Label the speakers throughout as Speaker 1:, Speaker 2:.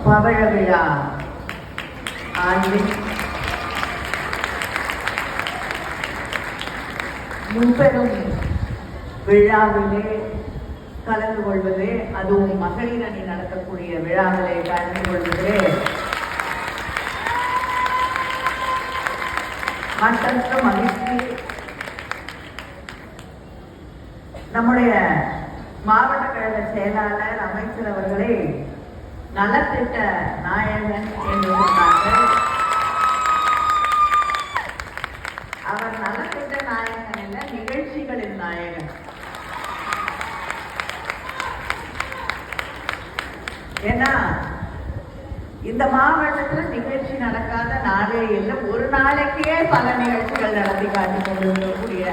Speaker 1: பவழ விழா ஆண்டின் முன்பெரும் விழாவிலே கலந்து கொள்வது, அதுவும் மகளிர் அணி நடத்தக்கூடிய விழாவிலே கலந்து கொள்வதிலே மற்றற்ற மகிழ்ச்சி. நம்முடைய மாவட்ட கழக செயலாளர் அமைச்சர் அவர்களை நலத்திட்ட நாயகன் என்று சொன்னார்கள். அவர் நலத்திட்ட நாயகன் இல்ல, நிகழ்ச்சிகளின் நாயகன். ஏன்னா இந்த மாவட்டத்தில் நிகழ்ச்சி நடக்காத நாளே இல்லை. ஒரு நாளைக்கே பல நிகழ்ச்சிகள் நடத்தி காட்டி கொண்டிருக்கக்கூடிய,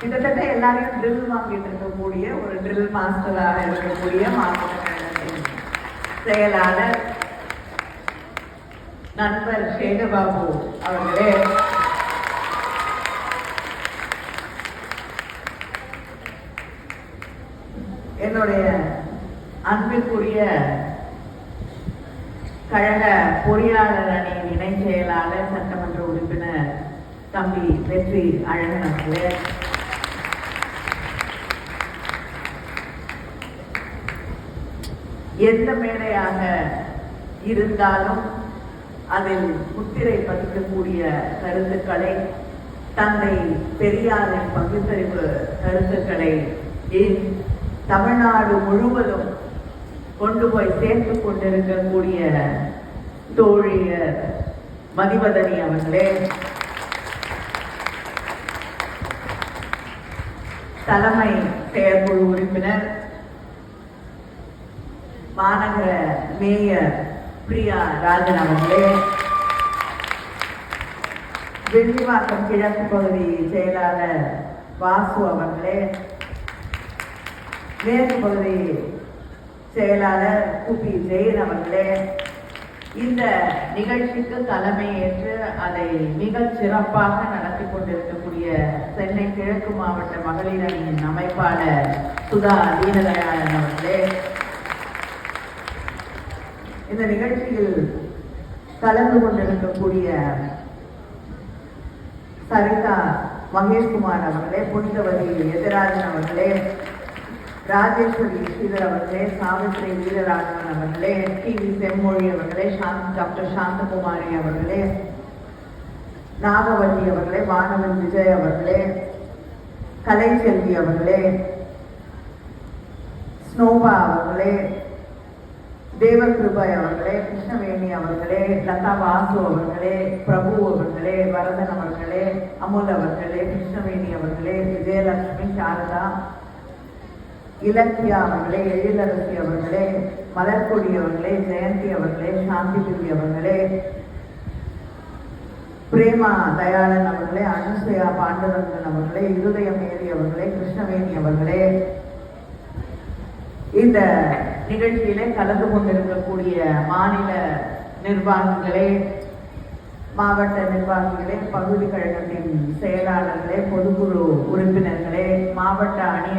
Speaker 1: கிட்டத்தட்ட எல்லாரையும் ட்ரில் வாங்கிட்டு இருக்கக்கூடிய ஒரு ட்ரில் மாஸ்டராக இருக்கக்கூடிய மாவட்ட கழகத்தின் செயலாளர் நண்பர் சேகர்பாபு அவர்களே, என்னுடைய அன்பிற்குரிய கழக பொறியாளர் அணியின் இணை செயலாளர் சட்டமன்ற உறுப்பினர் தம்பி வெற்றி அழகன் அவர்களே, எந்த மேடையாக இருந்தாலும் அதில் முத்திரை பதிக்கக்கூடிய கருத்துக்களை, தந்தை பெரியாரின் பகுத்தறிவு கருத்துக்களை தமிழ்நாடு முழுவதும் கொண்டு போய் சேர்த்து கொண்டிருக்கக்கூடிய தோழியர் மதிவதனி அவர்களே, தலைமை செயற்குழு உறுப்பினர் மாநகர மேயர் பிரியா ராஜன் அவர்களே, வெள்ளிவாக்கம் கிழக்கு பகுதி செயலாளர் வாசு அவர்களே, மேற்கு பகுதி செயலாளர் குபி ஜெயின் அவர்களே, இந்த நிகழ்ச்சிக்கு தலைமையேற்று அதை மிக சிறப்பாக நடத்தி கொண்டிருக்கக்கூடிய சென்னை கிழக்கு மாவட்ட மகளிர் அணியின் அமைப்பாளர் சுதா தீனதயாளன் அவர்களே, இந்த நிகழ்ச்சியில் கலந்து கொண்டிருக்கக்கூடிய சரிதா மகேஷ்குமார் அவர்களே, புனிதவதி எதிராஜன் அவர்களே, ராஜேஸ்வரி ஸ்ரீதர் அவர்களே, சாவித்ரி வீரராகவன் அவர்களே, டி வி செம்மொழி அவர்களே, டாக்டர் சாந்தகுமாரி அவர்களே, நாகவல்லி அவர்களே, வானவன் விஜய் அவர்களே, கலைச்செல்வி அவர்களே, ஸ்னோபா அவர்களே, தேவகிருபாய் அவர்களே, கிருஷ்ணவேணி அவர்களே, லதா வாசு அவர்களே, பிரபு அவர்களே, வரதன் அவர்களே, அமுல் அவர்களே, கிருஷ்ணவேணி அவர்களே, விஜயலட்சுமி, சாரதா, இலக்கியா அவர்களே, எழிலரசி அவர்களே, மலர்கொடி அவர்களே, ஜெயந்தி அவர்களே, சாந்தி தேவி அவர்களே, பிரேமா தயாளன் அவர்களே, அனுசயா பாண்டரங்கன் அவர்களே, இருதயமேரி அவர்களே, கிருஷ்ணவேணி அவர்களே, இந்த நிகழ்ச்சியிலே கலந்து கொண்டிருக்கக்கூடிய மாநில நிர்வாகிகளே, மாவட்ட நிர்வாகிகளே, பகுதி கழகத்தின் செயலாளர்களே, பொதுக்குழு உறுப்பினர்களே, மாவட்ட அணி